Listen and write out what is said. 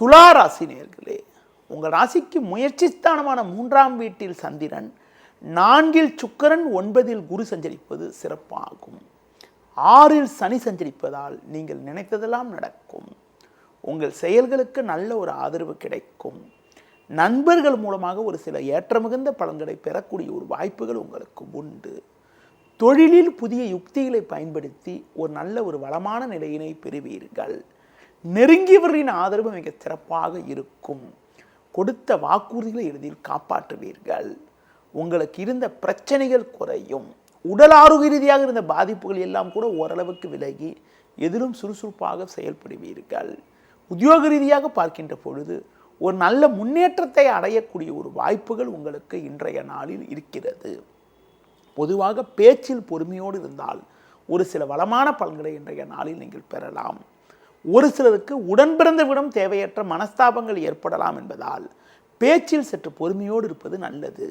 துலா ராசி நேயர்களே, உங்கள் ராசிக்கு முயற்சி ஸ்தானமான 3ஆம் வீட்டில் சந்திரன், 4இல் சுக்கிரன், 9இல் குரு சஞ்சரிப்பது சிறப்பாகும். 6இல் சனி சஞ்சரிப்பதால் நீங்கள் நினைத்ததெல்லாம் நடக்கும். உங்கள் செயல்களுக்கு நல்ல ஒரு ஆதரவு கிடைக்கும். நண்பர்கள் மூலமாக ஒரு சில ஏற்றமிகுந்த பலன்களை பெறக்கூடிய ஒரு வாய்ப்புகள் உங்களுக்கு உண்டு. தொழிலில் புதிய யுக்திகளை பயன்படுத்தி ஒரு நல்ல ஒரு வளமான நிலையினை பெறுவீர்கள். நெருங்கியவரின் ஆதரவு மிக சிறப்பாக இருக்கும். கொடுத்த வாக்குறுதிகளை எளிதில் காப்பாற்றுவீர்கள். உங்களுக்கு இருந்த பிரச்சனைகள் குறையும். உடல் ஆரோக்கிய ரீதியாக இருந்த பாதிப்புகள் எல்லாம் கூட ஓரளவுக்கு விலகி எதிலும் சுறுசுறுப்பாக செயல்படுவீர்கள். உத்தியோக ரீதியாக பார்க்கின்ற பொழுது ஒரு நல்ல முன்னேற்றத்தை அடையக்கூடிய ஒரு வாய்ப்புகள் உங்களுக்கு இன்றைய நாளில் இருக்கிறது. பொதுவாக பேச்சில் பொறுமையோடு இருந்தால் ஒரு சில வளமான பலன்களை இன்றைய நாளில் நீங்கள் பெறலாம். ஒரு சிலருக்கு உடன் பிறந்தவிடம் தேவையற்ற மனஸ்தாபங்கள் ஏற்படலாம் என்பதால் பேச்சில் சற்று பொறுமையோடு இருப்பது நல்லது.